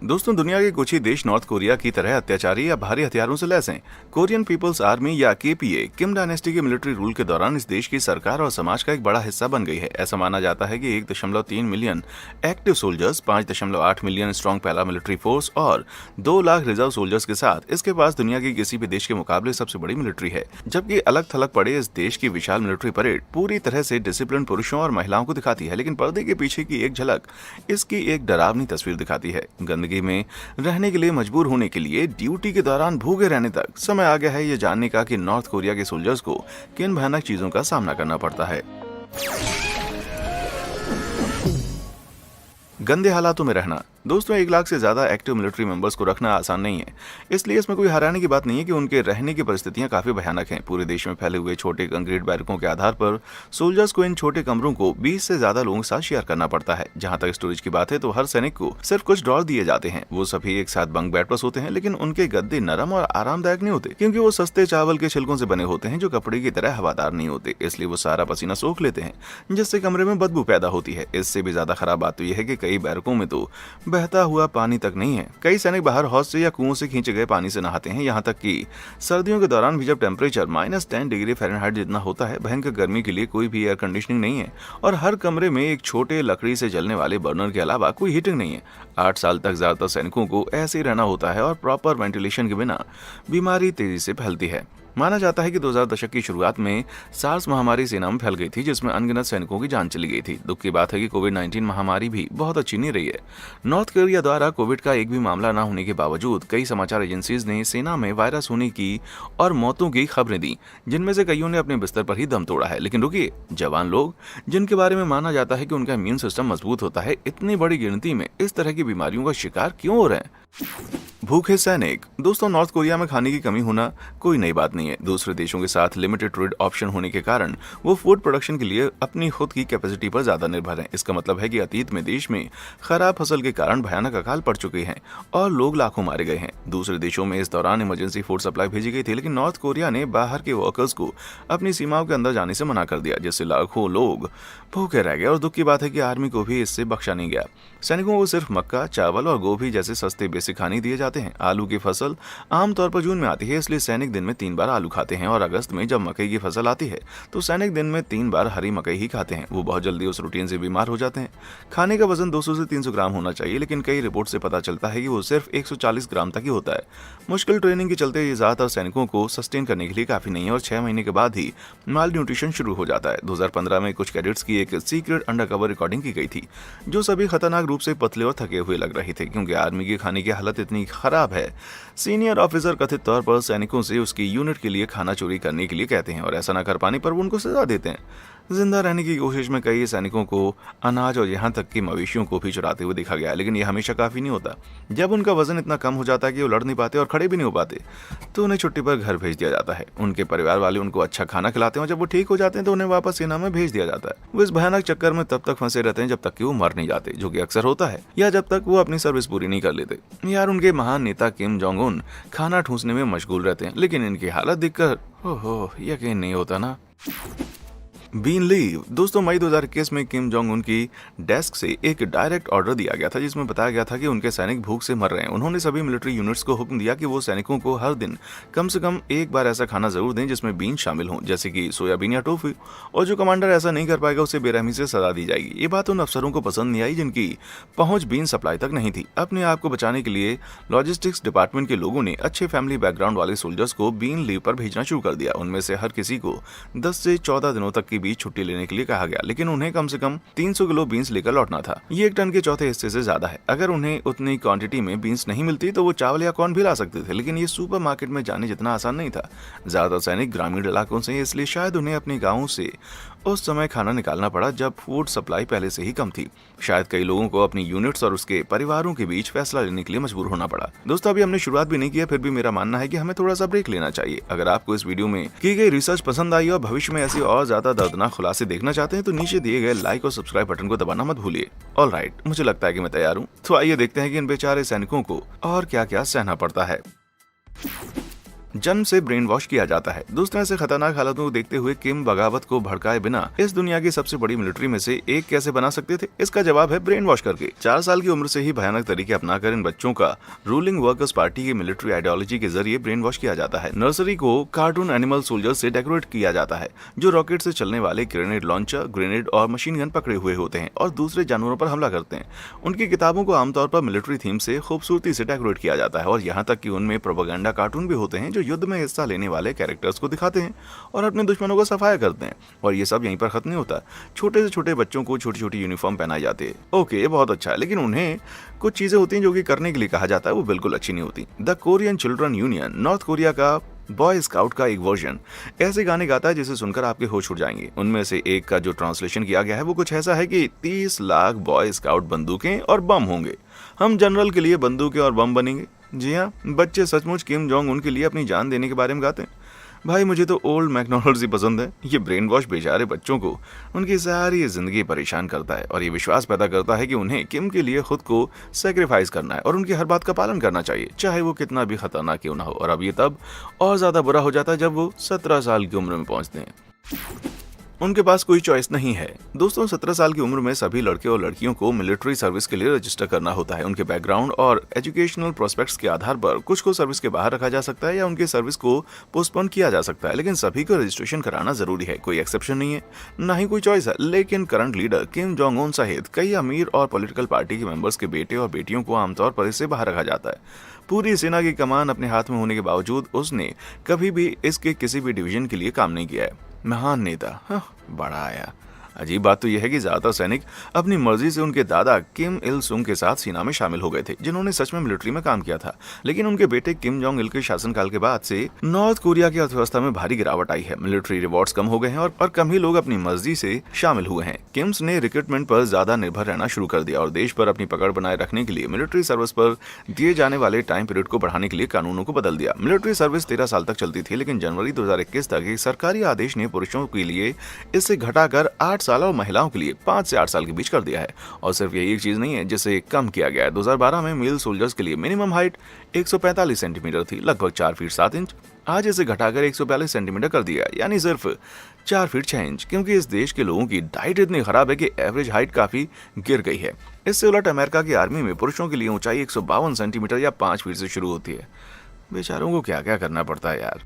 दोस्तों, दुनिया के कुछ ही देश नॉर्थ कोरिया की तरह अत्याचारी या भारी हथियारों से लैस हैं। कोरियन पीपल्स आर्मी या केपीए किम डायनेस्टी के मिलिट्री रूल के दौरान इस देश की सरकार और समाज का एक बड़ा हिस्सा बन गई है। ऐसा माना जाता है कि 1.3 million active soldiers, 5.8 million strong para military force और 2 लाख रिजर्व सोल्जर्स के साथ इसके पास दुनिया के किसी भी देश के मुकाबले सबसे बड़ी मिलिट्री है। जबकि अलग थलग पड़े इस देश की विशाल मिलिट्री परेड पूरी तरह से डिसिप्लिन पुरुषों और महिलाओं को दिखाती है, लेकिन पर्दे के पीछे की एक झलक इसकी एक डरावनी तस्वीर दिखाती है। गंदगी में रहने के लिए मजबूर होने के लिए ड्यूटी के दौरान भूखे रहने तक समय आ गया है ये जानने का कि नॉर्थ कोरिया के सोल्जर्स को किन भयानक चीजों का सामना करना पड़ता है। गंदे हालातों में रहना। दोस्तों, 1 लाख से ज्यादा एक्टिव मिलिट्री मेंबर्स को रखना आसान नहीं है, इसलिए इसमें कोई हैरानी की बात नहीं है कि उनके रहने की परिस्थितियां काफी भयानक हैं। पूरे देश में फैले हुए छोटे कंक्रीट बैरकों के आधार पर सोल्जर्स को इन छोटे कमरों को 20 से ज्यादा लोगों के साथ शेयर करना पड़ता है। जहां तक स्टोरेज की बात है तो हर सैनिक को सिर्फ कुछ ड्रॉर दिए जाते हैं। वो सभी एक साथ बंक बेड पर सोते हैं, लेकिन उनके गद्दे नरम और आरामदायक नहीं होते, क्योंकि वो सस्ते चावल के छिलकों से बने होते हैं जो कपड़े की तरह हवादार नहीं होते। इसलिए वो सारा पसीना सोख लेते हैं, जिससे कमरे में बदबू पैदा होती है। इससे भी ज्यादा खराब बात तो यह है कि कई बैरकों में तो बहता हुआ पानी तक नहीं है। कई सैनिक बाहर हौज से या कुओं से खींचे गए पानी से नहाते हैं। यहाँ तक कि सर्दियों के दौरान भी जब टेम्परेचर -10 डिग्री फ़ारेनहाइट जितना होता है, भयंकर गर्मी के लिए कोई भी एयर कंडीशनिंग नहीं है और हर कमरे में एक छोटे लकड़ी से जलने वाले बर्नर के अलावा कोई हीटिंग नहीं है। 8 साल तक ज्यादातर सैनिकों को ऐसे ही रहना होता है और प्रॉपर वेंटिलेशन के बिना बीमारी तेजी से फैलती है। माना जाता है कि 2000 दशक की शुरुआत में सार्स महामारी सेना में फैल गई थी, जिसमें अनगिनत सैनिकों की जान चली गई थी। दुख की बात है कि कोविड-19 महामारी भी बहुत अच्छी नहीं रही है। नॉर्थ कोरिया द्वारा कोविड का एक भी मामला न होने के बावजूद कई समाचार एजेंसीज ने सेना में वायरस होने की और मौतों की खबरें दी, जिनमें से कईयों ने अपने बिस्तर पर ही दम तोड़ा है। लेकिन रुकिए, जवान लोग जिनके बारे में माना जाता है कि उनका इम्यून सिस्टम मजबूत होता है, इतनी बड़ी गिनती में इस तरह की बीमारियों का शिकार क्यों हो रहे हैं? भूखे सैनिक। दोस्तों, नॉर्थ कोरिया में खाने की कमी होना कोई नई बात नहीं है। दूसरे देशों के साथ लिमिटेड ट्रेड ऑप्शन होने के कारण वो फूड प्रोडक्शन के लिए अपनी खुद की कैपेसिटी पर ज्यादा निर्भर हैं। इसका मतलब है कि अतीत में देश में खराब फसल के कारण भयानक अकाल पड़ चुके हैं और लोग लाखों मारे गए हैं। दूसरे देशों में इस दौरान इमरजेंसी फूड सप्लाई भेजी गई थी, लेकिन नॉर्थ कोरिया ने बाहर के वर्कर्स को अपनी सीमाओं के अंदर जाने से मना कर दिया, जिससे लाखों लोग भूखे रह गए। और दुख की बात है कि आर्मी को भी इससे बख्शा नहीं गया। सैनिकों को सिर्फ मक्का, चावल और गोभी जैसे सस्ते बेसिक खाने दिए जाते हैं। आलू की फसल आमतौर पर जून में आती है, इसलिए सैनिक दिन में 3 बार आलू खाते हैं। और अगस्त में जब मकई की फसल आती है तो सैनिक दिन में 3 बार हरी मकई ही खाते हैं। वो बहुत जल्दी उस रूटीन से बीमार हो जाते हैं। खाने का वजन 200 से 300 ग्राम होना चाहिए, लेकिन कई रिपोर्ट से पता चलता है कि वो सिर्फ 140 ग्राम तक ही होता है। मुश्किल ट्रेनिंग के चलते ये ज्यादातर सैनिकों को सस्टेन करने के लिए काफी नहीं है और 6 महीने के बाद ही माल न्यूट्रिशन शुरू हो जाता है। 2015 में कुछ कैडेट्स की एक सीक्रेट अंडरकवर रिकॉर्डिंग की गई थी, जो सभी खतरनाक रूप से पतले और थके हुए लग रहे थे, क्योंकि आर्मी के खाने की हालत इतनी खराब है। सीनियर ऑफिसर कथित तौर पर सैनिकों से उसकी यूनिट के लिए खाना चोरी करने के लिए कहते हैं और ऐसा न कर पाने पर वो उनको सजा देते हैं। जिंदा रहने की कोशिश में कई सैनिकों को अनाज और यहाँ तक कि मवेशियों को भी चुराते हुए देखा गया, लेकिन यह हमेशा काफी नहीं होता। जब उनका वजन इतना कम हो जाता है कि वो लड़ नहीं पाते और खड़े भी नहीं हो पाते, तो उन्हें छुट्टी पर घर भेज दिया जाता है। उनके परिवार वाले उनको अच्छा खाना खिलाते हैं और जब वो ठीक हो जाते हैं तो उन्हें वापस सेना में भेज दिया जाता है। वो इस भयानक चक्कर में तब तक फंसे रहते हैं जब तक कि वो मर नहीं जाते, जो कि अक्सर होता है, या जब तक वो अपनी सर्विस पूरी नहीं कर लेते। यार, उनके महान नेता किम जोंग उन खाना ठूंसने में मशगूल रहते हैं, लेकिन इनकी हालत देखकर ओहो, यकीन नहीं होता ना। Believe. दोस्तों, मई 2021 में किम जोंग उन की डेस्क से एक डायरेक्ट ऑर्डर दिया गया था, जिसमें बताया गया था कि उनके सैनिक भूख से मर रहे हैं। उन्होंने सभी मिलिट्री यूनिट्स को हुक्म दिया कि वो सैनिकों को हर दिन कम से कम एक बार ऐसा खाना जरूर दें जिसमें बीन शामिल हों, जैसे कि सोयाबीन या टोफू, और जो कमांडर ऐसा नहीं कर पाएगा उसे बेरहमी से सजा दी जाएगी। ये बात उन अफसरों को पसंद नहीं आई जिनकी पहुंच बीन सप्लाई तक नहीं थी। अपने आप को बचाने के लिए लॉजिस्टिक्स डिपार्टमेंट के लोगों ने अच्छे फैमिली बैकग्राउंड वाले सोल्जर्स को बीन लीव पर भेजना शुरू कर दिया। उनमें से हर किसी को 10 से 14 दिनों तक की बीच छुट्टी लेने के लिए कहा गया, लेकिन उन्हें कम से कम 300 किलो बीन्स लेकर लौटना था। ये 1 टन के चौथे हिस्से से ज्यादा है। अगर उन्हें उतनी क्वांटिटी में बीन्स नहीं मिलती तो वो चावल या कॉर्न भी ला सकते थे, लेकिन ये सुपरमार्केट में जाने जितना आसान नहीं था। ज्यादातर सैनिक ग्रामीण इलाकों से, इसलिए शायद उन्हें अपने गांवों से उस समय खाना निकालना पड़ा जब फूड सप्लाई पहले से ही कम थी। शायद कई लोगों को अपनी यूनिट्स और उसके परिवारों के बीच फैसला लेने के लिए मजबूर होना पड़ा। दोस्तों, अभी हमने शुरुआत भी नहीं किया, फिर भी मेरा मानना है कि हमें थोड़ा सा ब्रेक लेना चाहिए। अगर आपको इस वीडियो में की गई रिसर्च पसंद आई और भविष्य में ऐसी और ज्यादा दर्दनाक खुलासे देखना चाहते हैं तो नीचे दिए गए लाइक और सब्सक्राइब बटन को दबाना मत भूलिए। ऑलराइट, मुझे लगता है कि मैं तैयार हूँ, तो आइए देखते हैं कि इन बेचारे सैनिकों को और क्या क्या सहना पड़ता है। जन्म से ब्रेन वॉश किया जाता है। दोस्तों, ऐसे खतरनाक हालातों को देखते हुए किम बगावत को भड़काए बिना इस दुनिया की सबसे बड़ी मिलिट्री में से एक कैसे बना सकते थे? इसका जवाब है ब्रेन वॉश करके। 4 साल की उम्र से ही भयानक तरीके अपनाकर इन बच्चों का रूलिंग वर्कर्स पार्टी की मिलिट्री आइडियोलॉजी के जरिए ब्रेन वॉश किया जाता है। नर्सरी को कार्टून एनिमल सोल्जर से डेकोरेट किया जाता है, जो रॉकेट से चलने वाले ग्रेनेड लॉन्चर, ग्रेनेड और मशीन गन पकड़े हुए होते हैं और दूसरे जानवरों पर हमला करते हैं। उनकी किताबों को आमतौर पर मिलिट्री थीम से खूबसूरती से डेकोरेट किया जाता है और यहाँ तक कि उनमें प्रोपेगेंडा कार्टून भी होते हैं जो युद्ध में हिस्सा लेने वाले कैरेक्टर्स को दिखाते हैं और अपने दुश्मनों को सफाया करते हैं। और ये सब यहीं पर खत्म नहीं होता। छोटे से छोटे बच्चों को छोटी छोटी यूनिफॉर्म पहनाई जाती है। ओके, ये बहुत अच्छा है, लेकिन उन्हें कुछ चीजें होती हैं जो कि करने के लिए कहा जाता है, वो बिल्कुल अच्छी नहीं होती। The Korean children union north Korea का बॉय स्काउट का एक वर्जन ऐसे गाने गाता है जिसे सुनकर आपके होश उड़ जाएंगे। उनमें से एक का जो ट्रांसलेशन किया गया है वो कुछ ऐसा है कि 30 लाख बॉय स्काउट बंदूकें और बम होंगे। हम जनरल के लिए बंदूकें और बम बनेंगे। जी हाँ, बच्चे सचमुच किम जोंग उन के लिए अपनी जान देने के बारे में गाते हैं। भाई, मुझे तो ओल्ड मैकडॉनल्ड्स ही पसंद है। ये ब्रेन वॉश बेचारे बच्चों को उनकी सारी जिंदगी परेशान करता है और ये विश्वास पैदा करता है कि उन्हें किम के लिए खुद को सेक्रीफाइस करना है और उनकी हर बात का पालन करना चाहिए, चाहे वो कितना भी खतरनाक क्यों ना हो। और अब ये तब और ज्यादा बुरा हो जाता है जब वो 17 साल की उम्र में पहुंचते हैं। उनके पास कोई चॉइस नहीं है। दोस्तों, 17 साल की उम्र में सभी लड़के और लड़कियों को मिलिट्री सर्विस के लिए रजिस्टर करना होता है। उनके बैकग्राउंड और एजुकेशनल प्रोस्पेक्ट्स के आधार पर कुछ को सर्विस के बाहर रखा जा सकता है या उनके सर्विस को पोस्टपोन किया जा सकता है, लेकिन सभी को रजिस्ट्रेशन कराना जरूरी है। कोई एक्सेप्शन नहीं है, ना ही कोई चॉइस है। लेकिन current leader Kim Jong Un सहित कई अमीर और पॉलिटिकल पार्टी के मेंबर्स के बेटे और बेटियों को आमतौर पर इससे बाहर रखा जाता है। पूरी सेना की कमान अपने हाथ में होने के बावजूद उसने कभी भी इसके किसी भी डिवीजन के लिए काम नहीं किया है। महान नेता, बड़ा आया। अजीब बात तो यह है कि ज्यादातर सैनिक अपनी मर्जी से उनके दादा किम इल सुंग के साथ सेना में शामिल हो गए थे, जिन्होंने सच में मिलिट्री में काम किया था। लेकिन उनके बेटे किम जोंग इल के शासनकाल के बाद से नॉर्थ कोरिया की अर्थव्यवस्था में भारी गिरावट आई है। मिलिट्री रिवॉर्ड्स कम हो गए हैं और कम ही लोग अपनी मर्जी से शामिल हुए हैं। किम्स ने रिक्रूटमेंट पर ज्यादा निर्भर रहना शुरू कर दिया और देश पर अपनी पकड़ बनाए रखने के लिए मिलिट्री सर्विस पर दिए जाने वाले टाइम पीरियड को बढ़ाने के लिए कानूनों को बदल दिया। मिलिट्री सर्विस 13 साल तक चलती थी, लेकिन जनवरी 2021 तक एक सरकारी आदेश ने पुरुषों के लिए इसे घटाकर 8 साल और महिलाओं के लिए 5 से 8 साल के बीच कर दिया है। और सिर्फ यही एक चीज नहीं है जिसे कम किया गया है। 2012 में मेल सोल्जर्स के लिए मिनिमम हाइट 145 सेंटीमीटर थी, लगभग 4 फीट 7 इंच। आज इसे घटाकर 142 सेंटीमीटर कर दिया, यानी सिर्फ 4 फीट 6 इंच। क्योंकि इस देश के लोगों की डाइट इतनी खराब है कि एवरेज हाइट काफी गिर गई है। इससे उलट अमेरिका की आर्मी में पुरुषों के लिए ऊंचाई 152 सेंटीमीटर या 5 फीट से शुरू होती है। बेचारों को क्या क्या करना पड़ता है यार।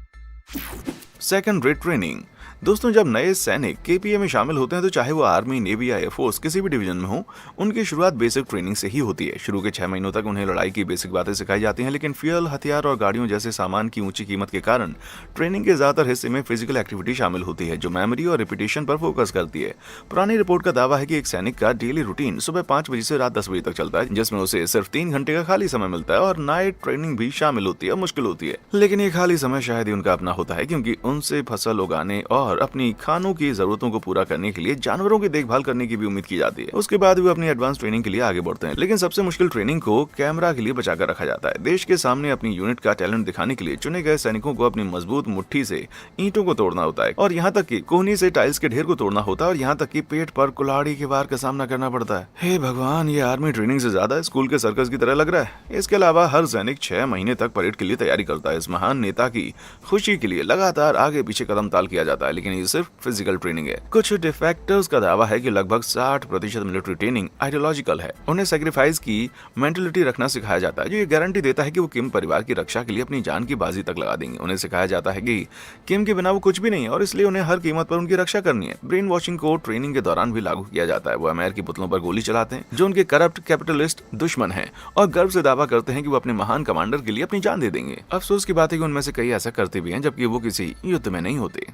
Second rate training. दोस्तों, जब नए सैनिक केपीए में शामिल होते हैं तो चाहे वो आर्मी, नेवी या एयरफोर्स किसी भी डिवीजन में हो, उनकी शुरुआत बेसिक ट्रेनिंग से ही होती है। शुरू के 6 महीनों तक उन्हें लड़ाई की बेसिक बातें सिखाई जाती हैं, लेकिन फ्यूल, हथियार और गाड़ियों जैसे सामान की ऊंची कीमत के कारण ट्रेनिंग के ज्यादातर हिस्से में फिजिकल एक्टिविटी शामिल होती है, जो मेमोरी और रिपीटेशन पर फोकस करती है। पुरानी रिपोर्ट का दावा है कि एक सैनिक का डेली रूटीन सुबह 5 बजे से रात 10 बजे तक चलता है, जिसमें उसे सिर्फ 3 घंटे का खाली समय मिलता है और नाइट ट्रेनिंग भी शामिल होती है। मुश्किल होती है, लेकिन ये खाली समय शायद ही उनका अपना होता है, क्योंकि उनसे फसल उगाने और अपनी खानों की जरूरतों को पूरा करने के लिए जानवरों की देखभाल करने की भी उम्मीद की जाती है। उसके बाद भी अपनी एडवांस ट्रेनिंग के लिए आगे बढ़ते हैं। लेकिन सबसे मुश्किल ट्रेनिंग को कैमरा के लिए बचाकर रखा जाता है। देश के सामने अपनी यूनिट का टैलेंट दिखाने के लिए चुने गए सैनिकों को अपनी मजबूत मुट्ठी से ईंटों को तोड़ना होता है, और यहाँ तक कि कोहनी से टाइल्स के ढेर को तोड़ना होता है, और यहाँ तक कि पेट पर कुल्हाड़ी के वार का सामना करना पड़ता है। हे भगवान, ये आर्मी ट्रेनिंग से ज्यादा स्कूल के सर्कस की तरह लग रहा है। इसके अलावा हर सैनिक 6 महीने तक परेड के लिए तैयारी करता है। इस महान नेता की खुशी के लिए लगातार आगे पीछे कदम ताल किया जाता है, लेकिन ये सिर्फ फिजिकल ट्रेनिंग है। कुछ डिफेक्टर्स का दावा है कि लगभग 60% मिलिट्री ट्रेनिंग आइडियोलॉजिकल है। उन्हें सैक्रिफाइस की मेंटलिटी रखना सिखाया जाता है, जो ये गारंटी देता है कि वो किम परिवार की रक्षा के लिए अपनी जान की बाजी तक लगा देंगे। उन्हें सिखाया जाता है कि किम के बिना वो कुछ भी नहीं है और इसलिए उन्हें हर कीमत पर उनकी रक्षा करनी है। ब्रेन वॉशिंग को ट्रेनिंग के दौरान भी लागू किया जाता है। वो अमेरिकी की पुतलों पर गोली चलाते हैं, जो उनके करप्ट कैपिटलिस्ट दुश्मन हैं, और गर्व से दावा करते हैं कि वो अपने महान कमांडर के लिए अपनी जान दे देंगे। अफसोस की बात है कि उनमें से कई ऐसा करते भी हैं, जबकि वो किसी युद्ध में नहीं होते।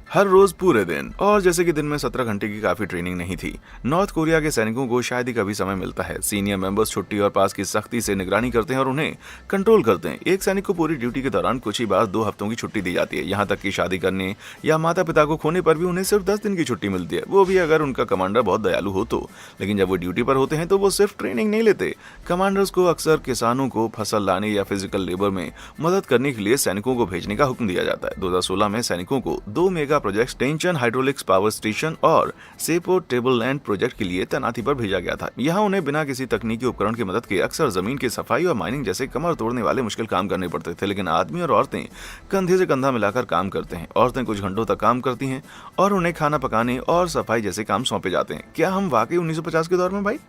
हर रोज पूरे दिन, और जैसे कि दिन में 17 घंटे की काफी ट्रेनिंग नहीं थी। नॉर्थ कोरिया के सैनिकों को शायद ही कभी समय मिलता है। सीनियर मेंबर्स छुट्टी और पास की सख्ती से निगरानी करते हैं और उन्हें कंट्रोल करते हैं। एक सैनिक को पूरी ड्यूटी के दौरान कुछ ही बार 2 हफ्तों की छुट्टी दी जाती है। यहाँ तक कि शादी करने या माता पिता को खोने पर भी उन्हें सिर्फ 10 दिन की छुट्टी मिलती है, वो भी अगर उनका कमांडर बहुत दयालु हो तो। लेकिन जब वो ड्यूटी पर होते हैं तो वो सिर्फ ट्रेनिंग नहीं लेते। कमांडर्स को अक्सर किसानों को फसल लाने या फिजिकल लेबर में मदद करने के लिए सैनिकों को भेजने का हुक्म दिया जाता है। 2016 में सैनिकों को 2 mega project tension hydraulics power station और सेपो टेबललैंड प्रोजेक्ट के लिए तैनाती पर भेजा गया था। यहाँ उन्हें बिना किसी तकनीकी उपकरण की मदद के अक्सर जमीन की सफाई और माइनिंग जैसे कमर तोड़ने वाले मुश्किल काम करने पड़ते थे, लेकिन आदमी और औरतें कंधे से कंधा मिलाकर काम करते हैं। औरतें कुछ घंटों तक काम करती हैं और उन्हें खाना पकाने और सफाई जैसे काम सौंपे जाते हैं। क्या हम वाकई 1950 के दौर में भाई?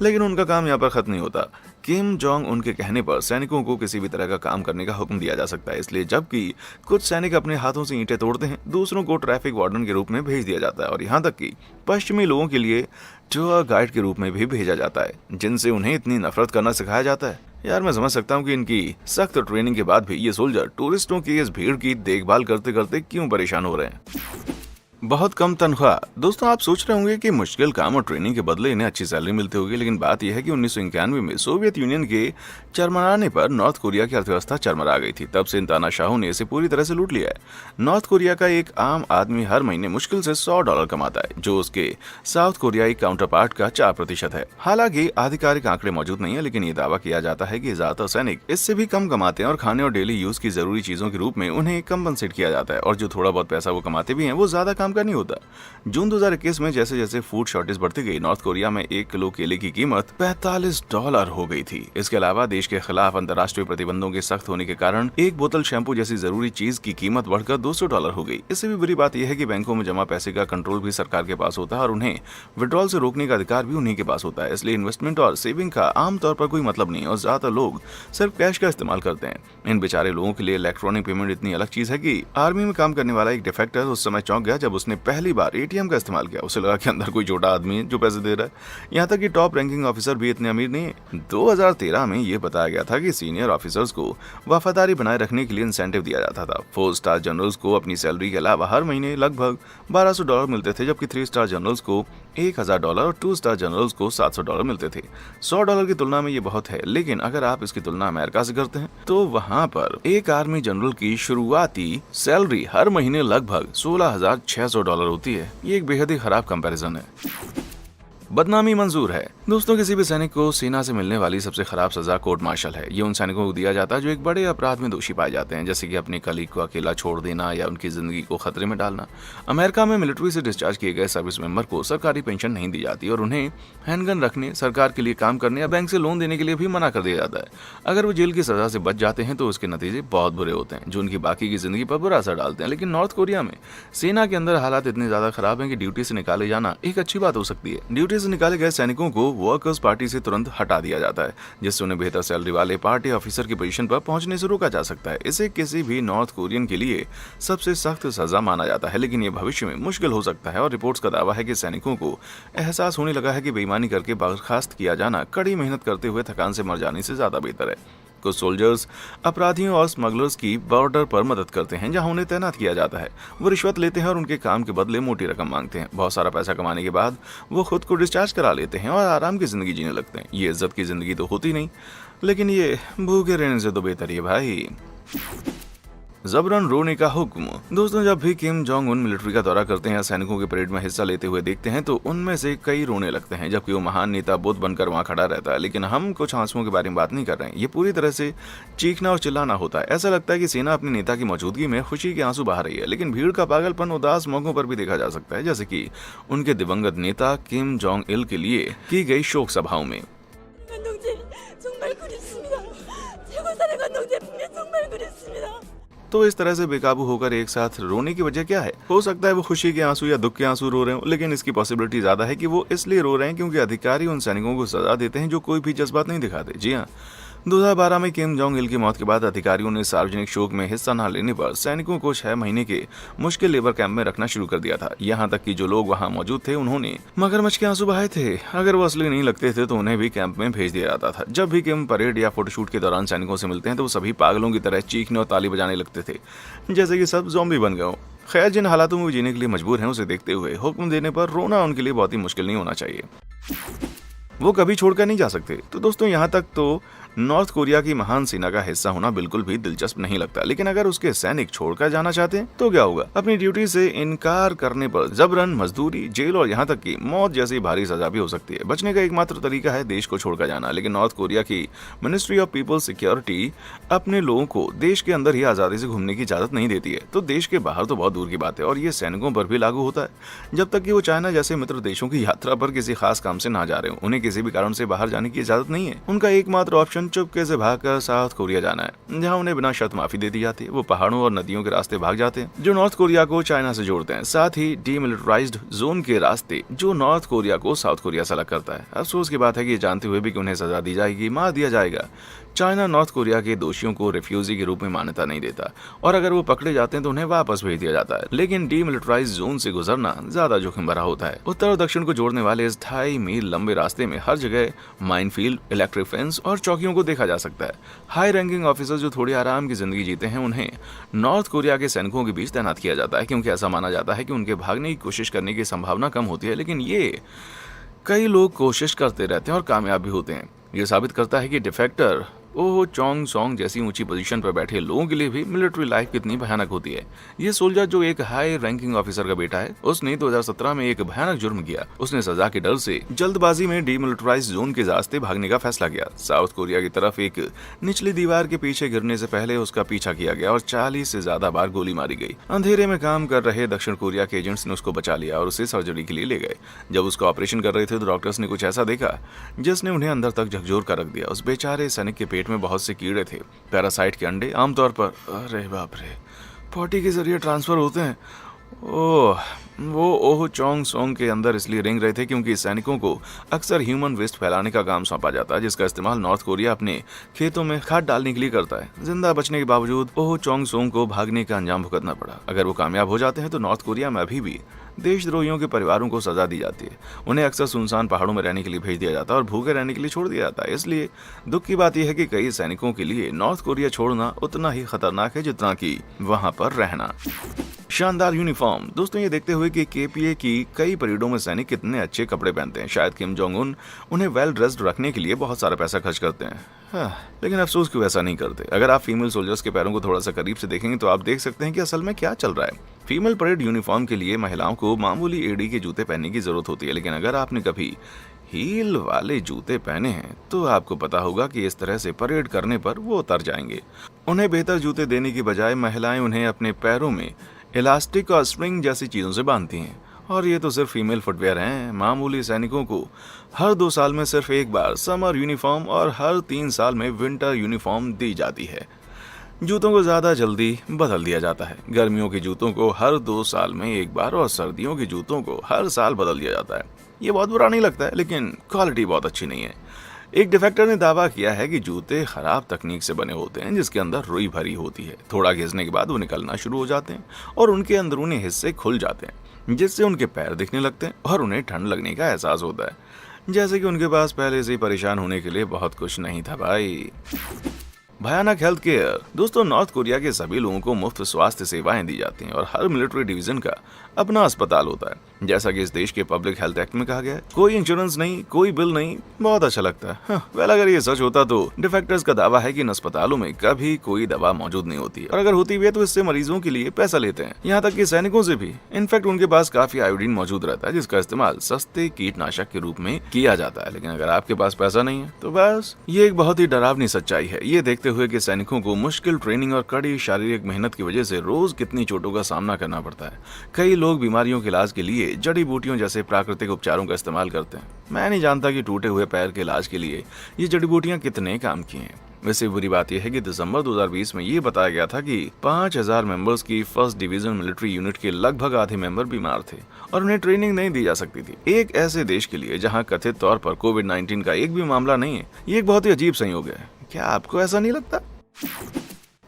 लेकिन उनका काम यहाँ पर खत्म नहीं होता। किम जोंग उन के कहने पर सैनिकों को किसी भी तरह का काम करने का हुक्म दिया जा सकता है, इसलिए जबकि कुछ सैनिक अपने हाथों से ईंटें तोड़ते हैं, दूसरों को ट्रैफिक वार्डन के रूप में भेज दिया जाता है और यहाँ तक कि पश्चिमी लोगों के लिए टूर गाइड के रूप में भी भेजा जाता है, जिनसे उन्हें इतनी नफरत करना सिखाया जाता है। यार मैं समझ सकता हूँ कि इनकी सख्त ट्रेनिंग के बाद भी ये सोल्जर टूरिस्टों की इस भीड़ की देखभाल करते करते क्यों परेशान हो रहे हैं। बहुत कम तनख्वाह। दोस्तों आप सोच रहे होंगे कि मुश्किल काम और ट्रेनिंग के बदले इन्हें अच्छी सैलरी मिलती होगी, लेकिन बात यह है कि 1991 में सोवियत यूनियन के चरमराने पर नॉर्थ कोरिया की अर्थव्यवस्था चरमरा गई थी। तब से इन तानाशाहों ने इसे पूरी तरह से लूट लिया है। नॉर्थ कोरिया का एक आम आदमी हर महीने मुश्किल से $100 कमाता है, जो उसके साउथ कोरियाई काउंटर पार्ट का 4% है। हालांकि आधिकारिक आंकड़े मौजूद नहीं है, लेकिन ये दावा किया जाता है कि ज्यादातर सैनिक इससे भी कम कमाते हैं और खाने और डेली यूज की जरूरी चीजों के रूप में उन्हें कंपनसेट किया जाता है, और जो थोड़ा बहुत पैसा वो कमाते भी हैं वो ज्यादा काम का नहीं होता। जून 2021 में जैसे जैसे फूड शॉर्टेज बढ़ती गई, नॉर्थ कोरिया में 1 किलो केले की कीमत $45 हो गई थी। इसके अलावा देश के खिलाफ अंतर्राष्ट्रीय प्रतिबंधों के सख्त होने के कारण एक बोतल शैम्पू जैसी जरूरी चीज की कीमत बढ़कर $200 हो गई। इससे भी बुरी बात यह है कि बैंकों में जमा पैसे का कंट्रोल भी सरकार के पास होता है और उन्हें विड्रॉल से रोकने का अधिकार भी उन्हीं के पास होता है। इसलिए इन्वेस्टमेंट और सेविंग का आमतौर पर कोई मतलब नहीं और ज्यादातर लोग सिर्फ कैश का इस्तेमाल करते हैं। इन बेचारे लोगों के लिए इलेक्ट्रॉनिक पेमेंट इतनी अलग चीज है कि आर्मी में काम करने वाला एक डिफेक्टर उस समय चौंक गया जब उसने पहली बार एटीएम का इस्तेमाल किया। उसे लगा कि अंदर कोई छोटा आदमी है जो पैसे दे रहा है। यहाँ तक कि टॉप रैंकिंग ऑफिसर भी इतने अमीर नहीं है। 2013 में ये बताया गया था कि सीनियर ऑफिसर्स को वफादारी बनाए रखने के लिए इंसेंटिव दिया जाता था। 4 स्टार जनरल्स को अपनी सैलरी के अलावा हर महीने लगभग $1200 मिलते थे, जबकि 3 स्टार जनरल्स को $1000 और 2 स्टार जनरल्स को $700 मिलते थे। $100 की तुलना में ये बहुत है, लेकिन अगर आप इसकी तुलना अमेरिका से करते हैं तो वहाँ पर एक आर्मी जनरल की शुरुआती सैलरी हर महीने लगभग $16,600 होती है। ये एक बेहद ही खराब कंपैरिजन है। बदनामी मंजूर है। दोस्तों किसी भी सैनिक को सेना से मिलने वाली सबसे खराब सजा कोर्ट मार्शल है। ये उन सैनिकों को दिया जाता है जो एक बड़े अपराध में दोषी पाए जाते हैं, जैसे कि अपने कलीग को अकेला छोड़ देना या उनकी जिंदगी को खतरे में डालना। अमेरिका में मिलिट्री से डिस्चार्ज किए गए सर्विस मेंबर को सरकारी पेंशन नहीं दी जाती और उन्हें हैंडगन रखने, सरकार के लिए काम करने या बैंक से लोन देने के लिए भी मना कर दिया जाता है। अगर वो जेल की सजा से बच जाते हैं तो उसके नतीजे बहुत बुरे होते हैं, जो उनकी बाकी की जिंदगी पर बुरा असर डालते हैं। लेकिन नॉर्थ कोरिया में सेना के अंदर हालात इतने ज्यादा खराब हैं कि ड्यूटी से निकाले जाना एक अच्छी बात हो सकती है। ड्यूटी से निकाले गए सैनिकों को वर्कर्स पार्टी से तुरंत हटा दिया जाता है, जिससे उन्हें बेहतर सैलरी वाले पार्टी ऑफिसर की पोजीशन पर पहुंचने से रोका जा सकता है। इसे किसी भी नॉर्थ कोरियन के लिए सबसे सख्त सजा माना जाता है, लेकिन ये भविष्य में मुश्किल हो सकता है और रिपोर्ट्स का दावा है कि सैनिकों को एहसास होने लगा है कि बेईमानी करके बर्खास्त किया जाना कड़ी मेहनत करते हुए थकान से मर जाने से ज्यादा बेहतर है। कुछ सोल्जर्स अपराधियों और स्मगलर्स की बॉर्डर पर मदद करते हैं, जहां उन्हें तैनात किया जाता है। वो रिश्वत लेते हैं और उनके काम के बदले मोटी रकम मांगते हैं। बहुत सारा पैसा कमाने के बाद वो खुद को डिस्चार्ज करा लेते हैं और आराम की जिंदगी जीने लगते हैं। ये इज्जत की जिंदगी तो होती नहीं, लेकिन ये भूखे रहने से तो बेहतर है भाई। जबरन रोने का हुक्म। दोस्तों जब भी किम जोंग उन मिलिट्री का दौरा करते हैं या सैनिकों के परेड में हिस्सा लेते हुए देखते हैं तो उनमें से कई रोने लगते हैं, जबकि वो महान नेता बुद्ध बनकर वहां खड़ा रहता है। लेकिन हम कुछ आंसुओं के बारे में बात नहीं कर रहे हैं, ये पूरी तरह से चीखना और चिल्लाना होता है। ऐसा लगता है कि सेना अपने नेता की मौजूदगी में खुशी के आंसू बहा रही है, लेकिन भीड़ का पागलपन उदास मौकों पर भी देखा जा सकता है, जैसे कि उनके दिवंगत नेता किम जोंग इल के लिए की गई शोक सभाओं में। तो इस तरह से बेकाबू होकर एक साथ रोने की वजह क्या है? हो सकता है वो खुशी के आंसू या दुख के आंसू रो रहे हो, लेकिन इसकी पॉसिबिलिटी ज्यादा है कि वो इसलिए रो रहे हैं क्योंकि अधिकारी उन सैनिकों को सजा देते हैं जो कोई भी जज्बात नहीं दिखाते। जी हाँ, 2012 में किम जोंग इल की मौत के बाद अधिकारियों ने सार्वजनिक शोक में हिस्सा न लेने पर सैनिकों को 6 महीने के मुश्किल लेबर कैंप में रखना शुरू कर दिया था। यहाँ तक कि जो लोग वहाँ मौजूद थे उन्होंने मगरमच्छ के आंसू बहाए थे। अगर वो असली नहीं लगते थे तो उन्हें भी कैंप में भेज दिया जाता था। जब भी किम परेड या फोटोशूट के दौरान सैनिकों से मिलते हैं तो वो सभी पागलों की तरह चीखने और ताली बजाने लगते थे, जैसे कि सब ज़ॉम्बी बन गए हो। खैर, जिन हालातों में वो जीने के लिए मजबूर हैं उसे देखते हुए हुक्म देने पर रोना उनके लिए बहुत ही मुश्किल नहीं होना चाहिए। वो कभी छोड़कर नहीं जा सकते। तो दोस्तों यहाँ तक तो नॉर्थ कोरिया की महान सेना का हिस्सा होना बिल्कुल भी दिलचस्प नहीं लगता, लेकिन अगर उसके सैनिक छोड़कर जाना चाहते हैं तो क्या होगा? अपनी ड्यूटी से इनकार करने पर जबरन मजदूरी, जेल और यहाँ तक कि मौत जैसी भारी सजा भी हो सकती है। बचने का एकमात्र तरीका है देश को छोड़कर जाना, लेकिन नॉर्थ कोरिया की मिनिस्ट्री ऑफ पीपल सिक्योरिटी अपने लोगों को देश के अंदर ही आजादी से घूमने की इजाजत नहीं देती है, तो देश के बाहर तो बहुत दूर की बात है। और ये सैनिकों पर भी लागू होता है। जब तक कि वो चाइना जैसे मित्र देशों की यात्रा पर किसी खास काम से ना जा रहे हो, उन्हें किसी भी कारण से बाहर जाने की इजाजत नहीं है। उनका एकमात्र ऑप्शन चुपके से भागकर साउथ कोरिया जाना है, जहां उन्हें बिना शर्त माफी दे दी जाती है। वो पहाड़ों और नदियों के रास्ते भाग जाते हैं जो नॉर्थ कोरिया को चाइना से जोड़ते हैं, साथ ही डीमिलिटराइज्ड जोन के रास्ते जो नॉर्थ कोरिया को साउथ कोरिया से अलग करता है। अफसोस की बात है कि ये जानते हुए भी कि उन्हें सजा दी जाएगी, मार दिया जाएगा, चाइना नॉर्थ कोरिया के दोषियों को रिफ्यूजी के रूप में मान्यता नहीं देता, और अगर वो पकड़े जाते हैं तो उन्हें वापस भेज दिया जाता है। लेकिन डीमिलिटराइज्ड जोन से गुजरना ज्यादा जोखिम भरा होता है। उत्तर और दक्षिण को जोड़ने वाले इस 2.5 मील लंबे रास्ते में हर जगह माइनफील्ड, इलेक्ट्रिक फेंस और चौकियों को देखा जा सकता है। हाई रैंकिंग ऑफिसर जो थोड़ी आराम की जिंदगी जीते हैं, उन्हें नॉर्थ कोरिया के सैनिकों के बीच तैनात किया जाता है, क्योंकि ऐसा माना जाता है कि उनके भागने की कोशिश करने की संभावना कम होती है। लेकिन ये कई लोग कोशिश करते रहते हैं और कामयाब भी होते हैं। ये साबित करता है कि डिफेक्टर ओह चोंग सोंग जैसी ऊंची पोजीशन पर बैठे लोगों के लिए भी मिलिट्री लाइफ कितनी भयानक होती है। ये सोल्जर जो एक हाई रैंकिंग ऑफिसर का बेटा है, उसने 2017 में एक भयानक जुर्म किया। उसने सजा के डर से जल्दबाजी में डीमिलिटराइज्ड जोन के रास्ते भागने का फैसला किया। साउथ कोरिया की तरफ एक निचली दीवार के पीछे गिरने से पहले उसका पीछा किया गया और 40 से ज्यादा बार गोली मारी गई। अंधेरे में काम कर रहे दक्षिण कोरिया के एजेंट्स ने उसको बचा लिया और उसे सर्जरी के लिए ले गए। जब उसका ऑपरेशन कर रहे थे तो डॉक्टर्स ने कुछ ऐसा देखा जिसने उन्हें अंदर तक झकझोर कर रख दिया। उस बेचारे सैनिक के पेट में बहुत से कीड़े थे, पैरासाइट के अंडे, आमतौर पर अरे बाप रे, पॉटी के जरिए ट्रांसफर होते हैं। वो ओह चोंग सोंग के अंदर इसलिए रेंग रहे थे क्योंकि सैनिकों को अक्सर ह्यूमन वेस्ट फैलाने का काम सौंपा जाता है, जिसका इस्तेमाल नॉर्थ कोरिया अपने खेतों में खाद डालने के लिए करता है। जिंदा बचने के बावजूद ओह चोंग सोंग को भागने का अंजाम भुगतना पड़ा। अगर वो कामयाब हो जाते हैं तो नॉर्थ कोरिया में अभी भी देशद्रोहियों के परिवारों को सजा दी जाती है। उन्हें अक्सर सुनसान पहाड़ों में रहने के लिए भेज दिया जाता है और भूखे रहने के लिए छोड़ दिया जाता है। इसलिए दुख की बात यह है कि कई सैनिकों के लिए नॉर्थ कोरिया छोड़ना उतना ही खतरनाक है जितना कि वहां पर रहना। शानदार यूनिफॉर्म। दोस्तों, ये देखते हुए कि केपीए की कई परेडों में सैनिक कितने अच्छे कपड़े पहनते हैं, शायद किम जोंग उन उन्हें वेल ड्रेस्ड रखने के लिए बहुत सारा पैसा खर्च करते हैं। लेकिन अफसोस क्यों ऐसा नहीं करते। अगर आप फीमेल सोल्जर्स के पैरों को थोड़ा सा करीब से देखेंगे तो आप देख सकते हैं कि असल में क्या चल रहा है। फीमेल परेड यूनिफॉर्म के लिए महिलाओं को मामूली एड़ी के जूते पहनने की जरूरत होती है, लेकिन अगर आपने कभी हील वाले जूते पहने हैं तो आपको पता होगा कि इस तरह से परेड करने पर वो उतर जाएंगे। उन्हें बेहतर जूते देने की बजाय महिलाएं उन्हें अपने पैरों में इलास्टिक और स्प्रिंग जैसी चीजों से बांधती हैं। और ये तो सिर्फ फीमेल फुटवेयर हैं। मामूली सैनिकों को हर 2 साल में सिर्फ एक बार समर यूनिफॉर्म और हर 3 साल में विंटर यूनिफॉर्म दी जाती है। जूतों को ज्यादा जल्दी बदल दिया जाता है। गर्मियों के जूतों को हर 2 साल में एक बार और सर्दियों के जूतों को हर साल बदल दिया जाता है। ये बहुत बुरा नहीं लगता है, लेकिन क्वालिटी बहुत अच्छी नहीं है। एक डिफेक्टर ने दावा किया है कि जूते खराब तकनीक से बने होते हैं, जिसके अंदर रुई भरी होती है। थोड़ा घिसने के बाद वो निकलना शुरू हो जाते हैं और उनके अंदरूनी हिस्से खुल जाते हैं, जिससे उनके पैर दिखने लगते हैं और उन्हें ठंड लगने का एहसास होता है, जैसे कि उनके पास पहले से ही परेशान होने के लिए बहुत कुछ नहीं था भाई। भयानक हेल्थ केयर। दोस्तों, नॉर्थ कोरिया के सभी लोगों को मुफ्त स्वास्थ्य सेवाएं दी जाती हैं और हर मिलिट्री डिवीजन का अपना अस्पताल होता है, जैसा कि इस देश के पब्लिक हेल्थ एक्ट में कहा गया है। कोई इंश्योरेंस नहीं, कोई बिल नहीं, बहुत अच्छा लगता है। वेल, अगर ये सच होता तो डिफेक्टर्स का दावा है कि इन अस्पतालों में कभी कोई दवा मौजूद नहीं होती, और अगर होती भी है तो इससे मरीजों के लिए पैसा लेते हैं, यहाँ तक कि सैनिकों से भी। इनफैक्ट उनके पास काफी आयोडीन मौजूद रहता है, जिसका इस्तेमाल सस्ते कीटनाशक के रूप में किया जाता है। लेकिन अगर आपके पास पैसा नहीं है तो बस, ये एक बहुत ही डरावनी सच्चाई है। ये देखते हुए कि सैनिकों को मुश्किल ट्रेनिंग और कड़ी शारीरिक मेहनत की वजह से रोज कितनी चोटों का सामना करना पड़ता है। कई लोग बीमारियों के इलाज के लिए जड़ी बूटियों जैसे प्राकृतिक उपचारों का इस्तेमाल करते हैं। मैं नहीं जानता कि टूटे हुए पैर के इलाज के लिए ये जड़ी बूटियां कितने काम की हैं। वैसे बुरी बात यह है कि दिसंबर 2020 में ये बताया गया था कि 5000 मेंबर्स की 1st डिवीजन मिलिट्री यूनिट के लगभग आधे मेंबर बीमार थे और उन्हें ट्रेनिंग नहीं दी जा सकती थी। एक ऐसे देश के लिए जहां कथित तौर पर कोविड-19 का एक भी मामला नहीं है, ये एक बहुत ही अजीब संयोग है। क्या आपको ऐसा नहीं लगता?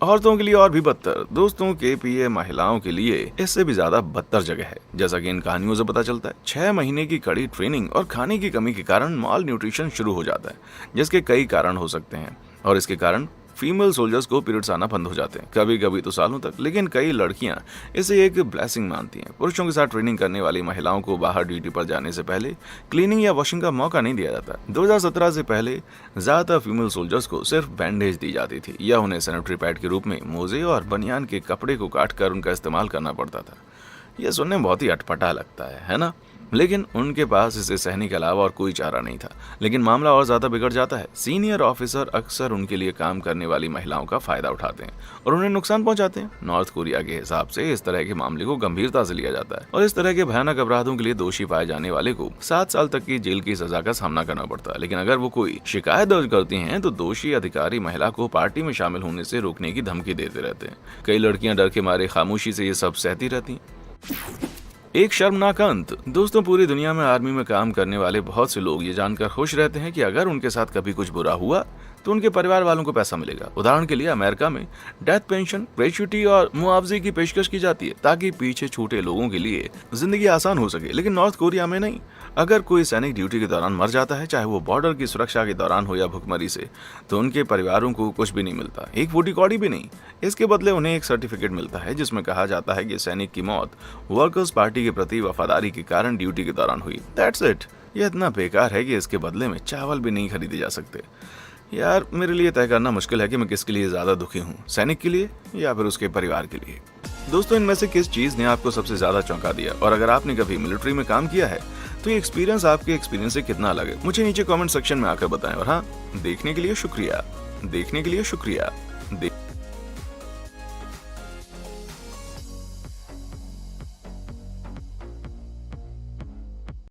औरतों के लिए और भी बदतर। दोस्तों, केपीए महिलाओं के लिए इससे भी ज्यादा बदतर जगह है। जैसा कि इन कहानियों से पता चलता है, 6 महीने की कड़ी ट्रेनिंग और खाने की कमी के कारण माल न्यूट्रिशन शुरू हो जाता है, जिसके कई कारण हो सकते हैं, और इसके कारण फीमेल सोल्जर्स को पीरियड्स आना बंद हो जाते हैं, कभी कभी तो सालों तक। लेकिन कई लड़कियां इसे एक ब्लेसिंग मानती हैं। पुरुषों के साथ ट्रेनिंग करने वाली महिलाओं को बाहर ड्यूटी पर जाने से पहले क्लीनिंग या वॉशिंग का मौका नहीं दिया जाता। 2017 से पहले ज्यादातर फीमेल सोल्जर्स को सिर्फ बैंडेज दी जाती थी या उन्हें सैनिटरी पैड के रूप में मोजे और बनियान के कपड़े को काट कर उनका इस्तेमाल करना पड़ता था। यह सुनने में बहुत ही अटपटा लगता है ना? लेकिन उनके पास इसे सहने के अलावा और कोई चारा नहीं था। लेकिन मामला और ज्यादा बिगड़ जाता है। सीनियर ऑफिसर अक्सर उनके लिए काम करने वाली महिलाओं का फायदा उठाते हैं और उन्हें नुकसान पहुंचाते हैं। नॉर्थ कोरिया के हिसाब से इस तरह के मामले को गंभीरता से लिया जाता है और इस तरह के भयानक अपराधों के लिए दोषी पाए जाने वाले को 7 साल तक की जेल की सजा का सामना करना पड़ता है। लेकिन अगर वो कोई शिकायत दर्ज करती हैं तो दोषी अधिकारी महिला को पार्टी में शामिल होने से रोकने की धमकी देते रहते हैं। कई लड़कियां डर के मारे खामोशी से ये सब सहती रहती हैं। एक शर्मनाक अंत। दोस्तों, पूरी दुनिया में आर्मी में काम करने वाले बहुत से लोग ये जानकर खुश रहते हैं कि अगर उनके साथ कभी कुछ बुरा हुआ तो उनके परिवार वालों को पैसा मिलेगा। उदाहरण के लिए अमेरिका में डेथ पेंशन, ग्रेच्युटी और मुआवजे की पेशकश की जाती है ताकि पीछे छूटे लोगों के लिए जिंदगी आसान हो सके। लेकिन नॉर्थ कोरिया में नहीं। अगर कोई सैनिक ड्यूटी के दौरान मर जाता है, चाहे वो बॉर्डर की सुरक्षा के दौरान हो या भुखमरी से, तो उनके परिवारों को कुछ भी नहीं मिलता, एक फूटी कौड़ी भी नहीं। इसके बदले उन्हें एक सर्टिफिकेट मिलता है जिसमें कहा जाता है कि सैनिक की मौत वर्कर्स पार्टी के प्रति वफादारी के कारण ड्यूटी के दौरान हुई। That's it. यह इतना बेकार है कि इसके बदले में चावल भी नहीं खरीदे जा सकते। यार, मेरे लिए तय करना मुश्किल है कि मैं किसके लिए ज्यादा दुखी हूँ, सैनिक के लिए या फिर उसके परिवार के लिए। दोस्तों, इनमें से किस चीज ने आपको सबसे ज्यादा चौंका दिया? और अगर आपने कभी मिलिट्री में काम किया है तो ये एक्सपीरियंस आपके एक्सपीरियंस से कितना अलग है, मुझे नीचे कमेंट सेक्शन में आकर बताएं। और हाँ, देखने के लिए शुक्रिया।